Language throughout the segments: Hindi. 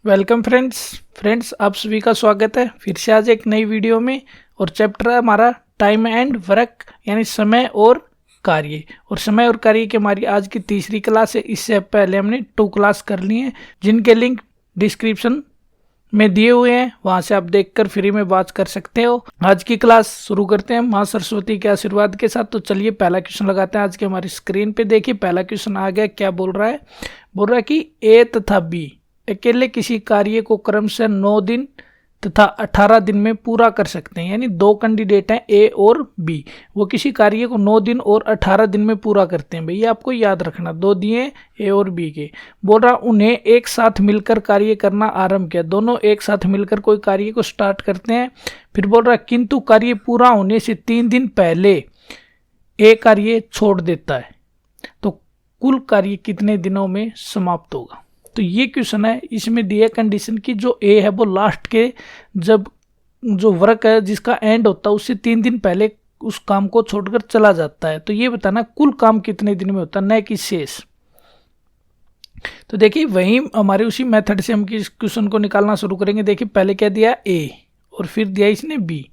वेलकम फ्रेंड्स आप सभी का स्वागत है फिर से आज एक नई वीडियो में। और चैप्टर है हमारा टाइम एंड वर्क यानी समय और कार्य। और समय और कार्य की हमारी आज की तीसरी क्लास है। इससे पहले हमने 2 क्लास कर ली हैं जिनके लिंक डिस्क्रिप्शन में दिए हुए हैं, वहां से आप देखकर फ्री में वॉच कर सकते हो। आज की क्लास शुरू करते हैं माँ सरस्वती के आशीर्वाद के साथ। तो चलिए पहला क्वेश्चन लगाते हैं आज के हमारी स्क्रीन पे। देखिए पहला क्वेश्चन आ गया। क्या बोल रहा है? बोल रहा है कि ए तथा बी अकेले किसी कार्य को क्रमशः 9 दिन तथा 18 दिन में पूरा कर सकते हैं। यानी 2 कैंडिडेट हैं ए और बी, वो किसी कार्य को 9 दिन और 18 दिन में पूरा करते हैं। भैया आपको याद रखना 2 दिए ए और बी के। बोल रहा उन्हें एक साथ मिलकर कार्य करना आरंभ किया। दोनों एक साथ मिलकर कोई कार्य को स्टार्ट करते हैं। फिर बोल रहा किंतु कार्य पूरा होने से 3 दिन पहले ए कार्य छोड़ देता है, तो कुल कार्य कितने दिनों में समाप्त होगा? तो ये क्वेश्चन है। इसमें दिया कंडीशन की जो ए है वो लास्ट के जब जो वर्क है जिसका एंड होता है उससे 3 दिन पहले उस काम को छोड़कर चला जाता है। तो ये बताना कुल काम कितने दिन में होता है, न कि शेष। तो देखिए वही हमारे उसी मेथड से हम इस क्वेश्चन को निकालना शुरू करेंगे। देखिए पहले क्या दिया ए और फिर दिया इसने बी।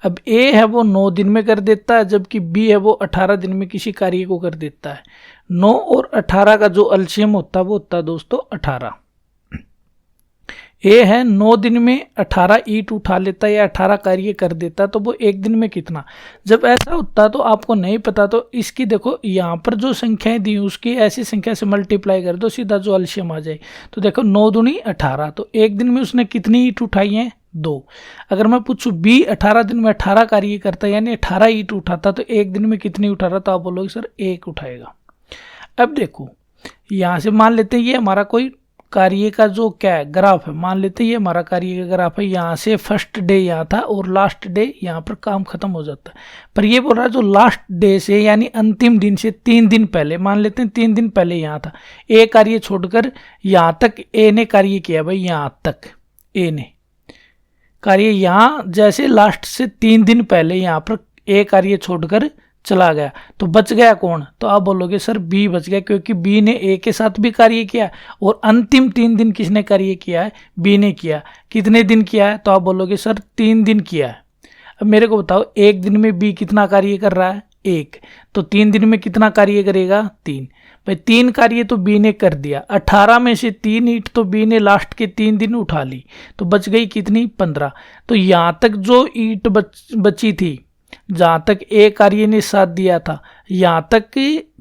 अब ए है वो 9 दिन में कर देता है जबकि बी है वो 18 दिन में किसी कार्य को कर देता है। 9 और 18 का जो एलसीएम होता है वो होता है दोस्तों 18। ए है 9 दिन में 18 ईंट उठा लेता है या 18 कार्य कर देता है, तो वो एक दिन में कितना? जब ऐसा होता है तो आपको नहीं पता तो इसकी देखो यहाँ पर जो संख्याएं दी उसकी ऐसी संख्या से मल्टीप्लाई कर दो, सीधा जो एलसीएम आ जाए। तो देखो 9 दूनी 18, तो एक दिन में उसने कितनी ईंट उठाई है? 2। अगर मैं पूछूं बी 18 दिन में 18 कार्य करता है यानी 18 ईंट उठाता, तो एक दिन में कितनी उठा रहा? तो आप बोलोगे सर 1 उठाएगा। अब देखो यहां से मान लेते हैं ये हमारा कोई कार्य का जो क्या है ग्राफ है। मान लेते हैं ये हमारा कार्य का ग्राफ है। यहाँ से फर्स्ट डे यहाँ था और लास्ट डे यहाँ पर काम खत्म हो जाता है। पर ये बोल रहा है जो लास्ट डे से यानी अंतिम दिन से 3 दिन पहले, मान लेते हैं 3 दिन पहले यहाँ था, ए कार्य छोड़कर यहाँ तक ए ने कार्य किया। भाई यहाँ तक ए ने कार्य, यहाँ जैसे लास्ट से 3 दिन पहले यहाँ पर ए कार्य छोड़कर चला गया, तो बच गया कौन? तो आप बोलोगे सर बी बच गया, क्योंकि बी ने ए के साथ भी कार्य किया और अंतिम 3 दिन किसने कार्य किया है? बी ने किया। कितने दिन किया है? तो आप बोलोगे सर 3 दिन किया है। अब मेरे को बताओ एक दिन में बी कितना कार्य कर रहा है? 1। तो 3 दिन में कितना कार्य करेगा? 3। भाई 3 कार्य तो बी ने कर दिया। 18 में से 3 ईंट तो बी ने लास्ट के 3 दिन उठा ली, तो बच गई कितनी? 15। तो यहाँ तक जो ईंट बची थी, जहां तक ए कार्य ने साथ दिया था, यहाँ तक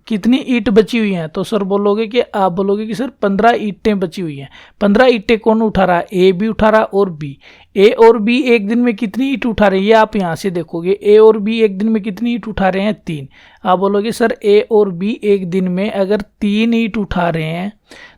कितनी ईंट बची हुई हैं? तो सर बोलोगे कि आप बोलोगे कि सर 15 ईंटें बची हुई हैं। 15 ईंटें कौन उठा रहा है? ए भी उठा रहा और बी। ए और बी एक दिन में कितनी ईंट उठा रहे हैं ये आप यहाँ से देखोगे। ए और बी एक दिन में कितनी ईंट उठा रहे हैं? 3। आप बोलोगे सर ए और बी एक दिन में अगर 3 ईंट उठा रहे हैं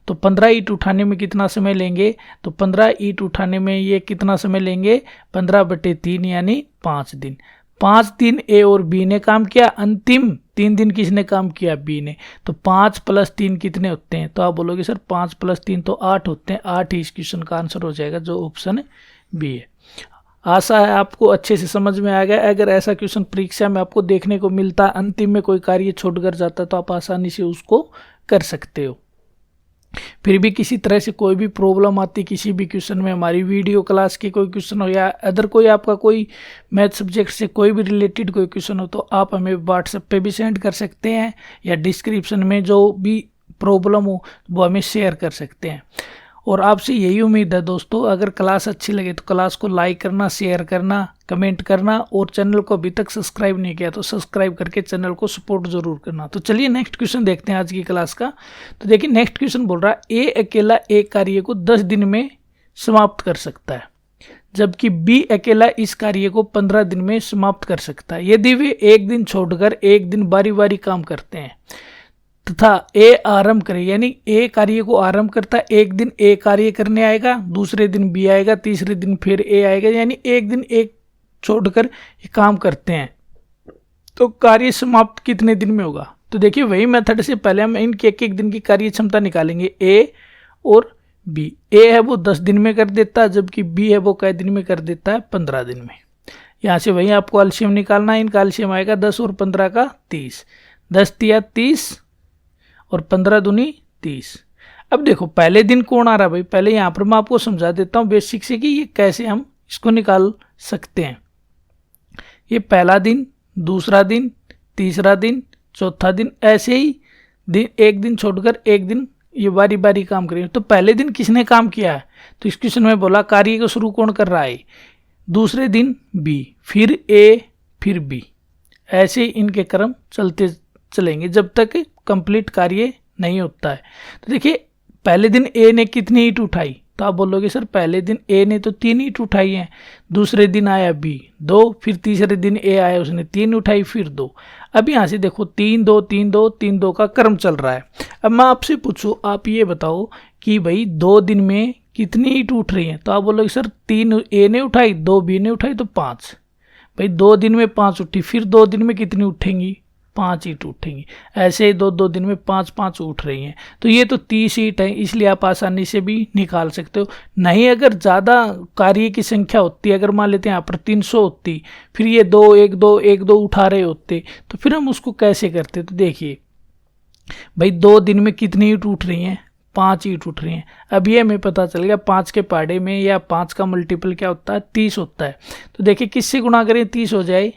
तो 15 ईंट उठाने में कितना समय लेंगे? तो 15 ईंट उठाने में ये कितना समय लेंगे? 15/3 यानी 5 दिन। 5 दिन ए और बी ने काम किया, अंतिम 3 दिन किसने काम किया? बी ने। तो 5 + 3 कितने होते हैं? तो आप बोलोगे सर 5 + 3 तो 8 होते हैं। 8 ही इस क्वेश्चन का आंसर हो जाएगा, जो ऑप्शन बी है। आशा है आपको अच्छे से समझ में आ गया। अगर ऐसा क्वेश्चन परीक्षा में आपको देखने को मिलता, अंतिम में कोई कार्य छोड़कर जाता, तो आप आसानी से उसको कर सकते हो। फिर भी किसी तरह से कोई भी प्रॉब्लम आती किसी भी क्वेश्चन में, हमारी वीडियो क्लास की कोई क्वेश्चन हो या अदर कोई आपका कोई मैथ सब्जेक्ट से कोई भी रिलेटेड कोई क्वेश्चन हो, तो आप हमें व्हाट्सएप पे भी सेंड कर सकते हैं या डिस्क्रिप्शन में जो भी प्रॉब्लम हो वो हमें शेयर कर सकते हैं। और आपसे यही उम्मीद है दोस्तों, अगर क्लास अच्छी लगे तो क्लास को लाइक करना, शेयर करना, कमेंट करना, और चैनल को अभी तक सब्सक्राइब नहीं किया तो सब्सक्राइब करके चैनल को सपोर्ट जरूर करना। तो चलिए नेक्स्ट क्वेश्चन देखते हैं आज की क्लास का। तो देखिए नेक्स्ट क्वेश्चन बोल रहा है ए अकेला एक कार्य को 10 दिन में समाप्त कर सकता है जबकि बी अकेला इस कार्य को 15 दिन में समाप्त कर सकता है। यदि वे एक दिन छोड़कर एक दिन बारी बारी काम करते हैं तथा ए आरंभ करे, यानी ए कार्य को आरंभ करता है, एक दिन ए कार्य करने आएगा, दूसरे दिन बी आएगा, तीसरे दिन फिर ए आएगा, यानी एक दिन एक छोड़कर ये काम करते हैं, तो कार्य समाप्त कितने दिन में होगा? तो देखिए वही मेथड से पहले हम इनके एक दिन की कार्य क्षमता निकालेंगे। ए और बी, ए है वो 10 दिन में कर देता है जबकि बी है वो कई दिन में कर देता है? 15 दिन में। यहाँ से वही आपको एलसीएम निकालना है। इनका एलसीएम आएगा 10 और 15 का 30। 10 × 30 और 15 दूनी 30। अब देखो पहले दिन कौन आ रहा है भाई, पहले यहाँ पर मैं आपको समझा देता हूँ बेसिक से कि ये कैसे हम इसको निकाल सकते हैं। ये पहला दिन, दूसरा दिन, तीसरा दिन, चौथा दिन, ऐसे ही दिन एक दिन छोड़कर एक दिन ये बारी बारी काम करेंगे। तो पहले दिन किसने काम किया है, तो इस क्वेश्चन में बोला कार्य को शुरू कौन कर रहा है, दूसरे दिन बी, फिर ए, फिर बी, ऐसे इनके क्रम चलते चलेंगे जब तक कंप्लीट कार्य नहीं होता है। तो देखिए पहले दिन ए ने कितनी ईंट उठाई, तो आप बोलोगे सर पहले दिन ए ने तो 3 ईंट उठाई हैं, दूसरे दिन आया बी 2, फिर तीसरे दिन ए आया उसने 3 उठाई, फिर 2। अब यहाँ से देखो 3 2 3 2 3 2 का क्रम चल रहा है। अब मैं आपसे पूछूं, आप ये बताओ कि भाई 2 दिन में कितनी ईंट उठ रही है, तो आप बोलोगे सर 3 ए ने उठाई, 2 बी ने उठाई, तो 5। भाई 2 दिन में 5 उठी, फिर 2 दिन में कितनी उठेंगी, 5 ईंट उठेंगी। ऐसे ही 2 दिन में 5 उठ रही हैं, तो ये तो 30 ईंट है, इसलिए आप आसानी से भी निकाल सकते हो। नहीं अगर ज़्यादा कार्य की संख्या होती है, अगर मान लेते हैं यहाँ पर 300 होती, फिर ये 2 1 2 1 2 उठा रहे होते, तो फिर हम उसको कैसे करते। तो देखिए भाई 2 दिन में कितनी ईंट उठ रही हैं, 5 ईंट उठ रही हैं। अब ये हमें पता चल गया 5 के पहाड़े में या 5 का मल्टीपल क्या होता है, 30 होता है। तो देखिए किससे गुणा करें 30 हो जाए,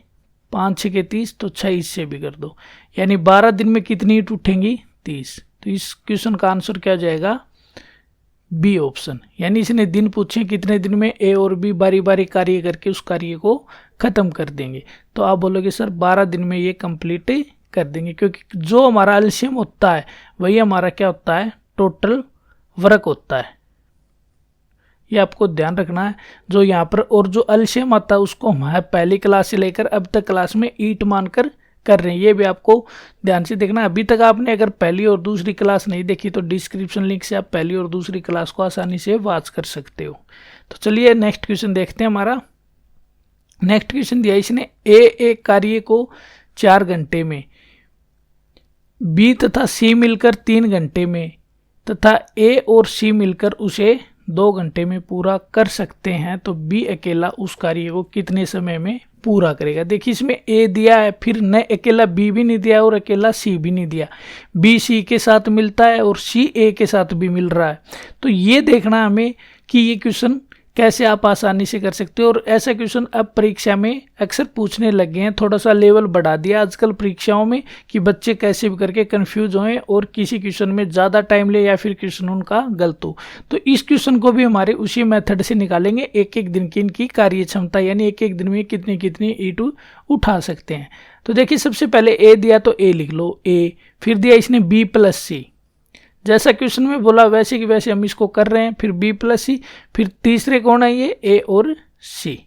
5 6 के 30, तो 6 इससे भी कर दो, यानी 12 दिन में कितनी ईंट उठेंगी, 30। तो इस क्वेश्चन का आंसर क्या जाएगा, बी ऑप्शन। यानी इसने दिन पूछे कितने दिन में ए और बी बारी बारी कार्य करके उस कार्य को खत्म कर देंगे, तो आप बोलोगे सर 12 दिन में ये कंप्लीट कर देंगे, क्योंकि जो हमारा एलसीएम होता है वही हमारा क्या होता है, टोटल वर्क होता है। ये आपको ध्यान रखना है। जो यहाँ पर और जो एलसीएम आता है उसको हम पहली क्लास से लेकर अब तक क्लास में ईंट मानकर कर रहे हैं, ये भी आपको ध्यान से देखना। अभी तक आपने अगर पहली और दूसरी क्लास नहीं देखी तो डिस्क्रिप्शन लिंक से आप पहली और दूसरी क्लास को आसानी से वॉच कर सकते हो। तो चलिए नेक्स्ट क्वेश्चन देखते हैं। हमारा नेक्स्ट क्वेश्चन दिया इसने, ए एक कार्य को 4 घंटे में, बी तथा सी मिलकर 3 घंटे में तथा ए और सी मिलकर उसे 2 घंटे में पूरा कर सकते हैं, तो बी अकेला उस कार्य को कितने समय में पूरा करेगा। देखिए इसमें ए दिया है, फिर न अकेला बी भी नहीं दिया और अकेला सी भी नहीं दिया, बी सी के साथ मिलता है और सी ए के साथ भी मिल रहा है। तो ये देखना हमें कि ये क्वेश्चन कैसे आप आसानी से कर सकते हो। और ऐसा क्वेश्चन अब परीक्षा में अक्सर पूछने लग गए हैं, थोड़ा सा लेवल बढ़ा दिया आजकल परीक्षाओं में कि बच्चे कैसे भी करके कंफ्यूज होएं और किसी क्वेश्चन में ज़्यादा टाइम ले या फिर क्वेश्चन उनका गलत हो। तो इस क्वेश्चन को भी हमारे उसी मेथड से निकालेंगे, एक एक दिन की इनकी कार्य क्षमता, यानी एक एक दिन में कितनी कितनी ईंट उठा सकते हैं। तो देखिए सबसे पहले ए दिया तो ए लिख लो ए, फिर दिया इसने बी प्लस सी, जैसा क्वेश्चन में बोला वैसे की वैसे हम इसको कर रहे हैं, फिर बी प्लस सी, फिर तीसरे कौन है ये ए और सी।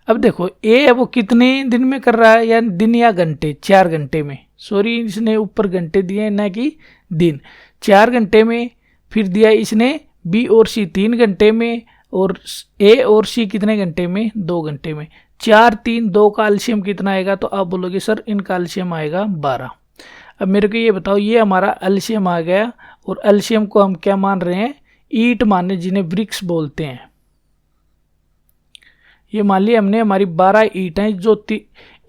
अब देखो ए है वो कितने दिन में कर रहा है, या दिन या घंटे, 4 घंटे में, सॉरी इसने ऊपर घंटे दिए हैं ना कि दिन, 4 घंटे में। फिर दिया इसने बी और सी 3 घंटे में और ए और सी कितने घंटे में, 2 घंटे में। 4 3 2 का एलसीएम कितना आएगा, तो आप बोलोगे सर इनका एलसीएम आएगा 12। अब मेरे को ये बताओ, ये हमारा एलसीएम आ गया और एलसीएम को हम क्या मान रहे हैं, ईंट माने, जिन्हें ब्रिक्स बोलते हैं। ये मान लिया हमने हमारी 12 ईंट हैं, जो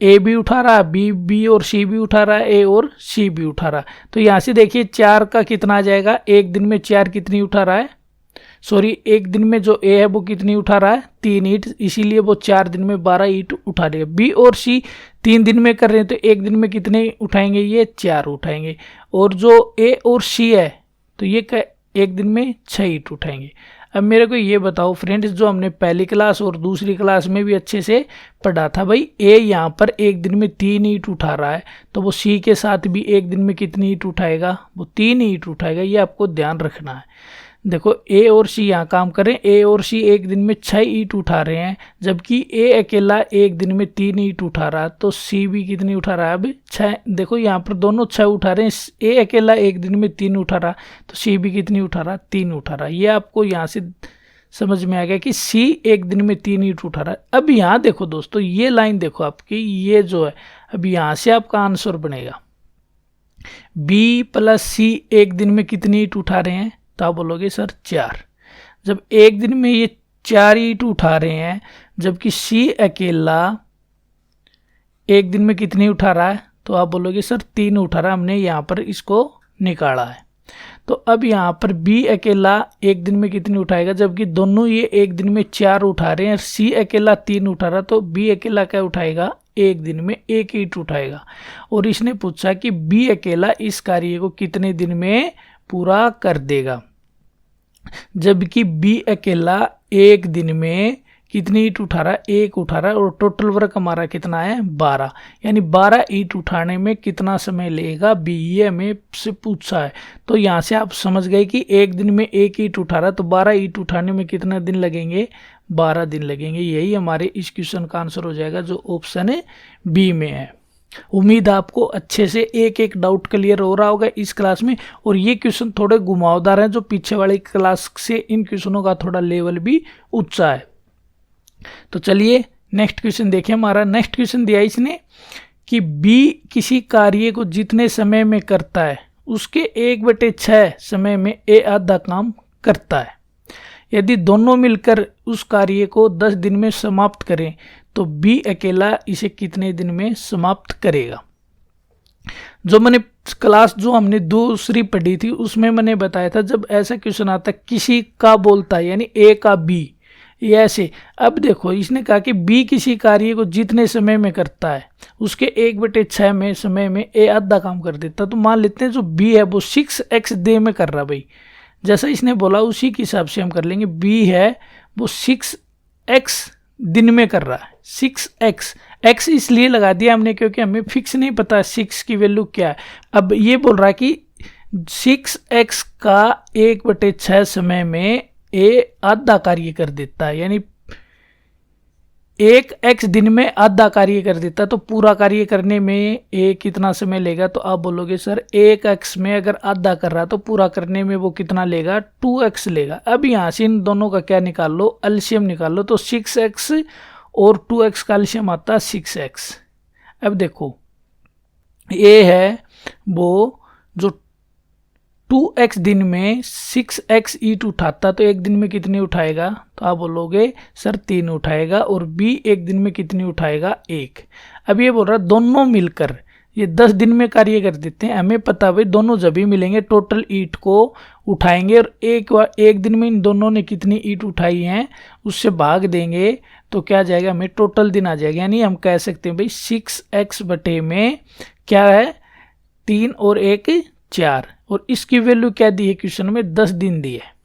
ए भी उठा रहा है, बी और सी भी उठा रहा है, ए और सी भी उठा रहा है। तो यहाँ से देखिए 4 का कितना आ जाएगा, एक दिन में 4 कितनी उठा रहा है, सॉरी एक दिन में जो ए है वो कितनी उठा रहा है, 3 ईंट, इसीलिए वो 4 दिन में 12 ईंट उठा रहे हैं। बी और सी 3 दिन में कर रहे हैं, तो एक दिन में कितने उठाएंगे, ये 4 उठाएंगे। और जो ए और सी है तो ये एक दिन में 6 ईंट उठाएंगे। अब मेरे को ये बताओ फ्रेंड्स, जो हमने पहली क्लास और दूसरी क्लास में भी अच्छे से पढ़ा था, भाई ए यहाँ पर एक दिन में 3 ईंट उठा रहा है, तो वो सी के साथ भी एक दिन में कितनी ईंट उठाएगा, वो 3 ईंट उठाएगा। ये आपको ध्यान रखना है। देखो ए और सी यहाँ काम करें, ए और सी एक दिन में 6 ईंट उठा रहे हैं, जबकि ए अकेला एक दिन में 3 ईंट उठा रहा है, तो सी भी कितनी उठा रहा है, अब 6। देखो यहाँ पर दोनों 6 उठा रहे हैं, ए अकेला एक दिन में 3 उठा रहा, तो सी भी कितनी उठा रहा, 3 उठा रहा। ये आपको यहाँ से समझ में आ गया कि सी एक दिन में 3 ईंट उठा रहा है। अब यहाँ देखो दोस्तों, ये लाइन देखो आपकी, ये जो है, अब यहाँ से आपका आंसर बनेगा बी प्लस सी एक दिन में कितनी ईंट उठा रहे हैं, तो आप बोलोगे सर 4। जब एक दिन में ये 4 ईंट उठा रहे हैं, जबकि सी अकेला एक दिन में कितनी उठा रहा है, तो आप बोलोगे सर 3 उठा रहा है। हमने यहाँ पर इसको निकाला है। तो अब यहाँ पर बी अकेला एक दिन में कितनी उठाएगा, जबकि दोनों ये एक दिन में 4 उठा रहे हैं, सी अकेला 3 उठा रहा, तो बी अकेला क्या उठाएगा, एक दिन में 1 ईंट उठाएगा। और इसने पूछा कि बी अकेला इस कार्य को कितने दिन में पूरा कर देगा, जबकि बी अकेला एक दिन में कितनी ईंट उठा रहा है, 1 उठा रहा है, और टोटल वर्क हमारा कितना है 12, यानी 12 ईंट उठाने में कितना समय लगेगा बी, ये हमें से पूछा है। तो यहाँ से आप समझ गए कि एक दिन में 1 ईंट उठा रहा है, तो 12 ईंट उठाने में कितना दिन लगेंगे, 12 दिन लगेंगे। यही हमारे इस क्वेश्चन का आंसर हो जाएगा जो ऑप्शन है बी में है। उम्मीद आपको अच्छे से एक एक डाउट क्लियर हो रहा होगा इस क्लास में, और ये क्वेश्चन थोड़े घुमावदार हैं, जो पीछे वाली क्लास से इन क्वेश्चनों का थोड़ा लेवल भी ऊंचा है। तो चलिए नेक्स्ट क्वेश्चन देखें। हमारा नेक्स्ट क्वेश्चन दिया इसने कि बी किसी कार्य को जितने समय में करता है उसके 1/6 समय में ए आधा काम करता है। यदि दोनों मिलकर उस कार्य को 10 दिन में समाप्त करें तो बी अकेला इसे कितने दिन में समाप्त करेगा। जो मैंने क्लास जो हमने दूसरी पढ़ी थी उसमें मैंने बताया था, जब ऐसा क्वेश्चन आता है किसी का बोलता है यानी ए का बी, ये ऐसे। अब देखो इसने कहा कि बी किसी कार्य को जितने समय में करता है उसके 1/6 में समय में ए आधा काम कर देता। तो मान लेते हैं जो बी है वो 6x डे में कर रहा भाई, जैसा इसने बोला उसी के हिसाब से हम कर लेंगे। बी है वो 6x दिन में कर रहा है, 6x, x इसलिए लगा दिया हमने क्योंकि हमें फिक्स नहीं पता 6 की वैल्यू क्या है। अब ये बोल रहा है कि 6x का 1/6 समय में ए आधा कार्य कर देता है, यानी 1x दिन में आधा कार्य कर देता है। तो पूरा कार्य करने में ए कितना समय लेगा, तो आप बोलोगे सर 1x में अगर आधा कर रहा है तो पूरा करने में वो कितना लेगा, 2x लेगा। अब यहाँ से इन दोनों का क्या निकाल लो, एलसीएम निकाल लो। तो 6x और 2x का एलसीएम आता है 6x। अब देखो ए है वो जो 2x दिन में 6x ईंट उठाता, तो एक दिन में कितनी उठाएगा, तो आप बोलोगे सर 3 उठाएगा। और b एक दिन में कितनी उठाएगा, 1। अब ये बोल रहा है दोनों मिलकर ये 10 दिन में कार्य कर देते हैं। हमें पता भाई दोनों जब भी मिलेंगे टोटल ईंट को उठाएंगे, और एक दिन में इन दोनों ने कितनी ईंट उठाई हैं उससे भाग देंगे तो क्या जाएगा, हमें टोटल दिन आ जाएगा। यानी हम कह सकते हैं भाई 6x बटे में क्या है 3 और 1 4, और इसकी वैल्यू क्या दी है क्वेश्चन में, 10 दिन दी है।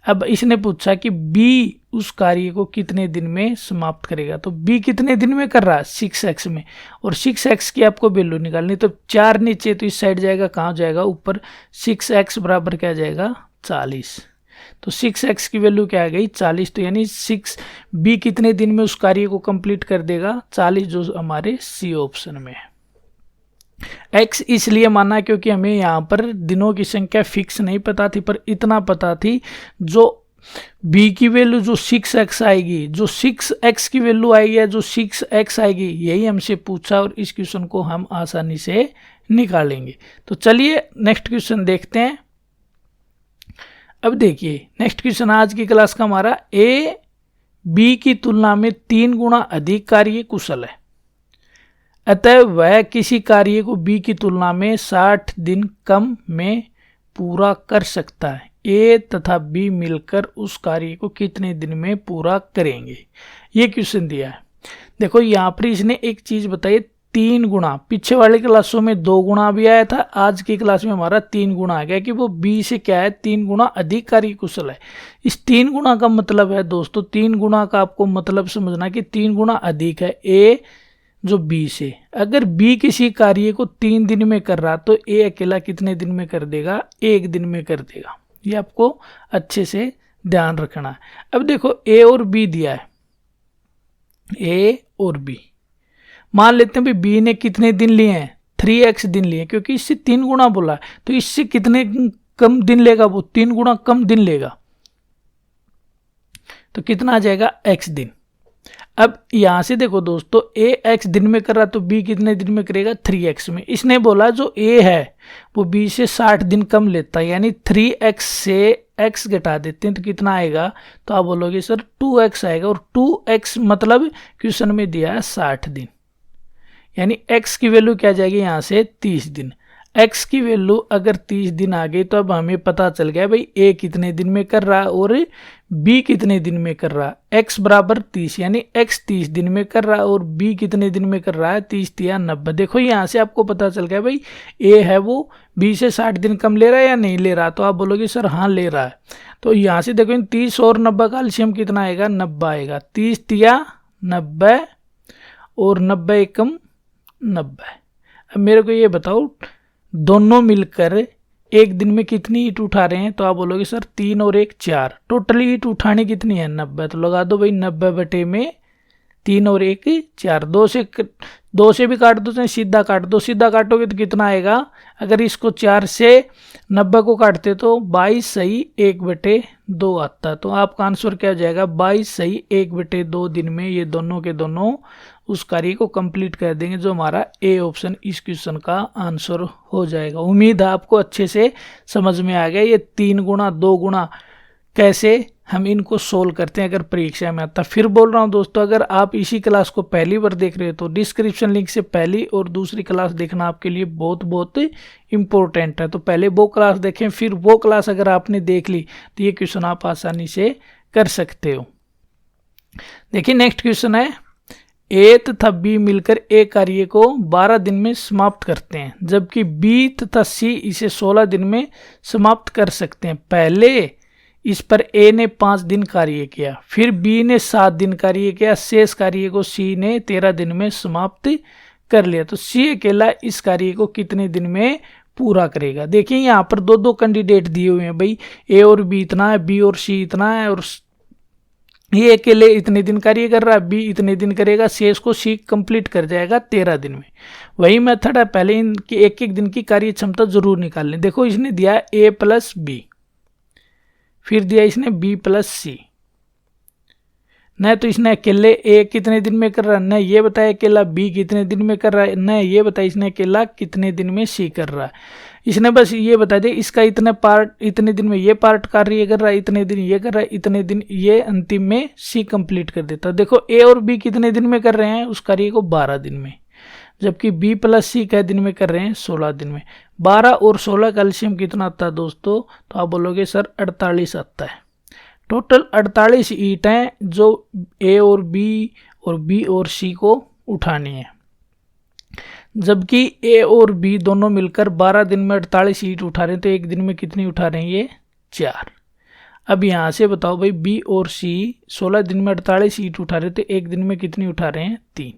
अब इसने पूछा कि बी उस कार्य को कितने दिन में समाप्त करेगा। तो बी कितने दिन में कर रहा है, 6x में, और 6x की आपको वैल्यू निकालनी। तो 4 नीचे तो इस साइड जाएगा, कहाँ जाएगा ऊपर, 6x बराबर क्या जाएगा 40। तो 6x की वैल्यू क्या आ गई 40। तो यानी बी कितने दिन में उस कार्य को कंप्लीट कर देगा, 40, जो हमारे सी ऑप्शन में है। x इसलिए माना क्योंकि हमें यहाँ पर दिनों की संख्या फिक्स नहीं पता थी, पर इतना पता थी जो b की वैल्यू जो 6x आएगी, जो 6x की वैल्यू आएगी या जो 6x आएगी, यही हमसे पूछा और इस क्वेश्चन को हम आसानी से निकालेंगे। तो चलिए नेक्स्ट क्वेश्चन देखते हैं। अब देखिए नेक्स्ट क्वेश्चन आज की क्लास का हमारा, a b की तुलना में 3 गुना अधिक कार्य कुशल है, अतः वह किसी कार्य को बी की तुलना में 60 दिन कम में पूरा कर सकता है। ए तथा बी मिलकर उस कार्य को कितने दिन में पूरा करेंगे, ये क्वेश्चन दिया है। देखो यहाँ पर इसने एक चीज बताई, 3 गुना। पीछे वाली क्लासों में 2 गुना भी आया था, आज की क्लास में हमारा 3 गुना आ गया कि वो बी से क्या है 3 गुना अधिक कार्य कुशल है। इस 3 गुना का मतलब है दोस्तों, 3 गुना का आपको मतलब समझना कि 3 गुना अधिक है ए जो बी से। अगर बी किसी कार्य को 3 दिन में कर रहा तो ए अकेला कितने दिन में कर देगा, 1 दिन में कर देगा। ये आपको अच्छे से ध्यान रखना है। अब देखो ए और बी दिया है, ए और बी। मान लेते हैं भाई बी ने कितने दिन लिए हैं, 3x दिन लिए, क्योंकि इससे 3 गुना बोला है तो इससे कितने कम दिन लेगा, वो 3 गुना कम दिन लेगा। तो कितना आ जाएगा, x दिन। अब यहां से देखो दोस्तों, ए x दिन में कर रहा तो b कितने दिन में करेगा, 3x में। इसने बोला जो a है वो b से 60 दिन कम लेता है, यानी 3x से x घटा देते हैं तो कितना आएगा, तो आप बोलोगे सर 2x आएगा। और 2x मतलब क्वेश्चन में दिया है 60 दिन, यानी x की वैल्यू क्या जाएगी यहाँ से 30 दिन। x की वैल्यू अगर 30 दिन आ गई तो अब हमें पता चल गया भाई a कितने दिन में कर रहा है और b कितने दिन में कर रहा है। x बराबर 30 यानी x 30 दिन में कर रहा है और b कितने दिन में कर रहा है, 30 या 90। देखो यहाँ से आपको पता चल गया भाई a है वो b से 60 दिन कम ले रहा है या नहीं ले रहा, तो आप बोलोगे सर हाँ ले रहा है। तो यहाँ से देखो इन 30 और 90 का एलसीएम कितना आएगा, 90 आएगा। 30 या 90 और 90 एकम 90। अब मेरे को ये बताओ दोनों मिलकर एक दिन में कितनी ईंट उठा रहे हैं, तो आप बोलोगे सर 3 और 1 4, टोटली ईंट उठाने कितनी है 90। तो लगा दो भाई 90 बटे में 3 और 1 4, 2 से भी काट दो चाहे सीधा काट दो, सीधा काटोगे तो कितना आएगा, अगर इसको 4 से 90 को काटते तो 22 सही 1/2 आता। तो आपका आंसर क्या हो जाएगा, 22 सही 1/2 दिन में ये दोनों के दोनों उस कार्य को कंप्लीट कर देंगे, जो हमारा ए ऑप्शन इस क्वेश्चन का आंसर हो जाएगा। उम्मीद है आपको अच्छे से समझ में आ गया ये 3 गुणा 2 गुणा कैसे हम इनको सोल्व करते हैं अगर परीक्षा में आता। फिर बोल रहा हूं दोस्तों, अगर आप इसी क्लास को पहली बार देख रहे हो तो डिस्क्रिप्शन लिंक से पहली और दूसरी क्लास देखना आपके लिए बहुत बहुत इंपॉर्टेंट है। तो पहले वो क्लास देखें, फिर वो क्लास अगर आपने देख ली तो ये क्वेश्चन आप आसानी से कर सकते हो। देखिए नेक्स्ट क्वेश्चन है, ए तथा बी मिलकर ए कार्य को 12 दिन में समाप्त करते हैं, जबकि बी तथा सी इसे 16 दिन में समाप्त कर सकते हैं। पहले इस पर ए ने 5 दिन कार्य किया, फिर बी ने 7 दिन कार्य किया, शेष कार्य को सी ने 13 दिन में समाप्त कर लिया। तो सी अकेला इस कार्य को कितने दिन में पूरा करेगा। देखिए यहाँ पर दो कैंडिडेट दिए हुए हैं भाई, ए और बी इतना है, बी और सी इतना है, और ये अकेले इतने दिन कार्य कर रहा है, बी इतने दिन करेगा, शेष को सी कंप्लीट कर जाएगा 13 दिन में। वही मेथड है, पहले इनकी एक एक दिन की कार्य क्षमता जरूर निकाल लें। देखो इसने दिया ए प्लस बी, फिर दिया इसने बी प्लस सी, न तो इसने अकेले ए कितने दिन में कर रहा है, न ये बताया अकेला बी कितने दिन में कर रहा है, न ये बताया इसने अकेला कितने दिन में सी कर रहा है। इसने बस ये बता दिया इसका इतने पार्ट इतने दिन में ये पार्ट कार्य कर रहा है, इतने दिन ये कर रहा है, इतने दिन ये, अंतिम में सी कंप्लीट कर देता। देखो ए और बी कितने दिन में कर रहे हैं उस कार्य को 12 दिन में, जबकि बी प्लस सी कै दिन में कर रहे हैं 16 दिन में। 12 और 16 का एलसीएम कितना आता है दोस्तों, तो आप बोलोगे सर 48 आता है। टोटल 48 ईंट हैं जो ए और बी और सी को उठानी है, जबकि ए और बी दोनों मिलकर 12 दिन में 48 ईंट उठा रहे हैं, तो एक दिन में कितनी उठा रहे हैं ये 4। अब यहाँ से बताओ भाई बी और सी 16 दिन में 48 ईंट उठा रहे हैं, तो एक दिन में कितनी उठा रहे हैं 3।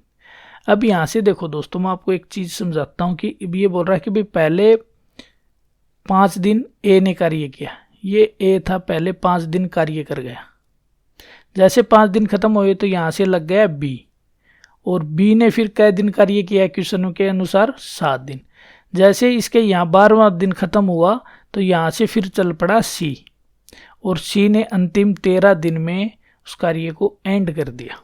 अब यहाँ से देखो दोस्तों, मैं आपको एक चीज़ समझाता हूँ कि ये बोल रहा है कि भाई पहले 5 दिन ए ने कार्य किया, ये ए था पहले 5 दिन कार्य कर गया, जैसे 5 दिन खत्म हुए तो यहाँ से लग गया बी, और बी ने फिर कै दिन कार्य किया क्वेश्चनों के अनुसार 7 दिन। जैसे इसके यहाँ 12वां दिन खत्म हुआ तो यहाँ से फिर चल पड़ा सी, और सी ने अंतिम 13 दिन में उस कार्य को एंड कर दिया।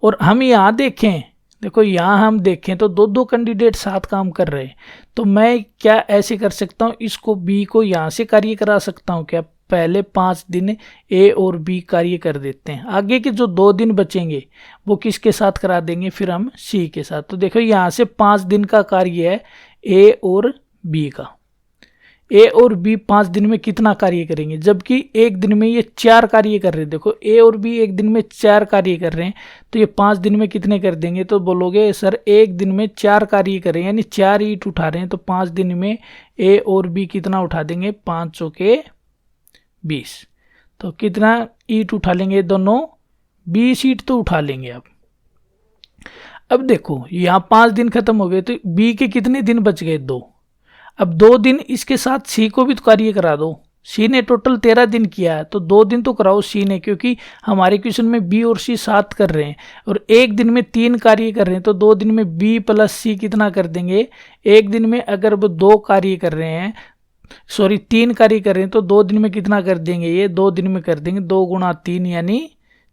और हम यहाँ देखें, देखो यहाँ हम देखें तो दो कैंडिडेट साथ काम कर रहे हैं, तो मैं क्या ऐसे कर सकता हूँ, इसको बी को यहाँ से कार्य करा सकता हूँ क्या, पहले 5 दिन ए और बी कार्य कर देते हैं, आगे के जो 2 दिन बचेंगे वो किसके साथ करा देंगे, फिर हम सी के साथ। तो देखो यहाँ से 5 दिन का कार्य है ए और बी का, ए और बी 5 दिन में कितना कार्य करेंगे, जबकि एक दिन में ये 4 कार्य कर रहे हैं। देखो ए और बी एक दिन में 4 कार्य कर रहे हैं, तो ये 5 दिन में कितने कर देंगे, तो बोलोगे सर एक दिन में 4 कार्य करें, यानी 4 ईंट उठा रहे हैं, तो 5 दिन में ए और बी कितना उठा देंगे, 5 चौके 20। तो कितना ईंट उठा लेंगे दोनों, 20 ईंट तो उठा लेंगे। अब देखो यहाँ 5 दिन खत्म हो गए, तो बी के कितने दिन बच गए, 2। अब 2 दिन इसके साथ सी को भी तो कार्य करा दो, सी ने टोटल 13 दिन किया है, तो 2 दिन तो कराओ सी ने, क्योंकि हमारे क्वेश्चन में बी और सी 7 कर रहे हैं और एक दिन में 3 कार्य कर रहे हैं, तो 2 दिन में बी प्लस सी कितना कर देंगे, एक दिन में अगर वो 2 कार्य कर रहे हैं, सॉरी 3 कार्य कर रहे हैं, तो 2 दिन में कितना कर देंगे, ये 2 दिन में कर देंगे 2 गुणा 3 यानी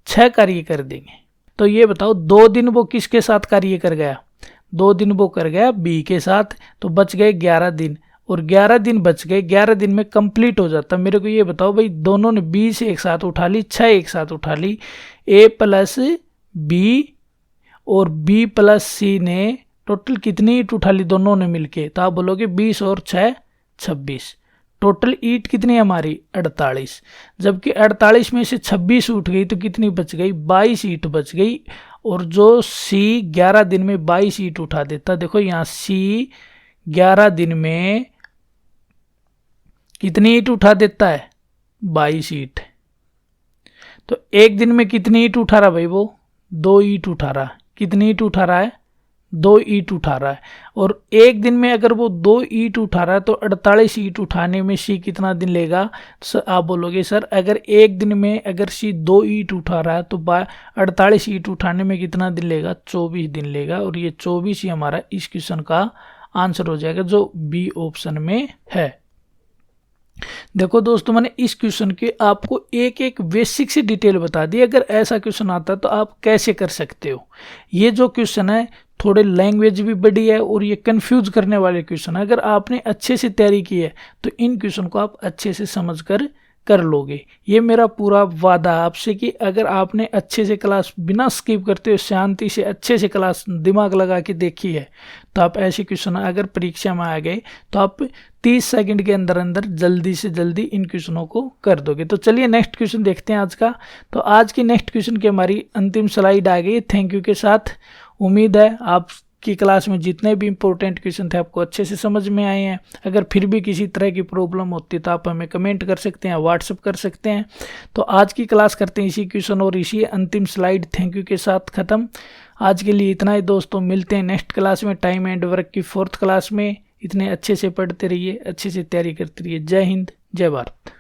6 कार्य कर देंगे। तो ये बताओ 2 दिन वो किसके साथ कार्य कर गया, 2 दिन वो कर गया बी के साथ, तो बच गए 11 दिन, और 11 दिन बच गए, 11 दिन में कंप्लीट हो जाता। मेरे को ये बताओ भाई दोनों ने बी से एक साथ उठा ली, 6 एक साथ उठा ली, ए प्लस बी और बी प्लस सी ने टोटल कितनी ईंट उठा ली दोनों ने मिलके, तो आप बोलोगे 20 और 6 26। टोटल ईंट कितनी हमारी 48, जबकि 48 में से 26 उठ गई तो कितनी बच गई, 22 ईंट बच गई। और जो सी 11 दिन में 22 ईंट उठा देता, देखो यहाँ सी 11 दिन में कितनी ईंट उठा देता है, 22 ईंट। तो एक दिन में कितनी ईंट उठा रहा भाई, वो 2 ईंट उठा रहा है। कितनी ईंट उठा रहा है, 2 ईंट उठा रहा है। और एक दिन में अगर वो 2 ईंट उठा रहा है तो 48 ईंट उठाने में सी कितना दिन लेगा। सर आप बोलोगे सर अगर एक दिन में अगर सी 2 ईंट उठा रहा है तो 48 ईंट उठाने में कितना दिन लेगा, 24 दिन लेगा। और ये 24 ही हमारा इस क्वेश्चन का आंसर हो जाएगा जो बी ऑप्शन में है। देखो दोस्तों, मैंने इस क्वेश्चन के आपको एक एक बेसिक सी डिटेल बता दी। अगर ऐसा क्वेश्चन आता तो आप कैसे कर सकते हो। ये जो क्वेश्चन है थोड़े लैंग्वेज भी बड़ी है और ये कंफ्यूज करने वाले क्वेश्चन है। अगर आपने अच्छे से तैयारी की है तो इन क्वेश्चन को आप अच्छे से समझ कर लोगे। ये मेरा पूरा वादा है आपसे कि अगर आपने अच्छे से क्लास बिना स्किप करते हुए शांति से अच्छे से क्लास दिमाग लगा के देखी है तो आप ऐसे क्वेश्चन अगर परीक्षा में आ गए तो आप 30 सेकंड के अंदर अंदर जल्दी से जल्दी इन क्वेश्चनों को कर दोगे। तो चलिए नेक्स्ट क्वेश्चन देखते हैं आज का। तो आज की नेक्स्ट क्वेश्चन की हमारी अंतिम स्लाइड आ गई थैंक यू के साथ। उम्मीद है आपकी क्लास में जितने भी इंपॉर्टेंट क्वेश्चन थे आपको अच्छे से समझ में आए हैं। अगर फिर भी किसी तरह की प्रॉब्लम होती है तो आप हमें कमेंट कर सकते हैं, व्हाट्सएप कर सकते हैं। तो आज की क्लास करते हैं इसी क्वेश्चन और इसी अंतिम स्लाइड थैंक यू के साथ ख़त्म। आज के लिए इतना ही दोस्तों, मिलते हैं नेक्स्ट क्लास में टाइम एंड वर्क की 4th क्लास में। इतने अच्छे से पढ़ते रहिए, अच्छे से तैयारी करते रहिए। जय हिंद, जय भारत।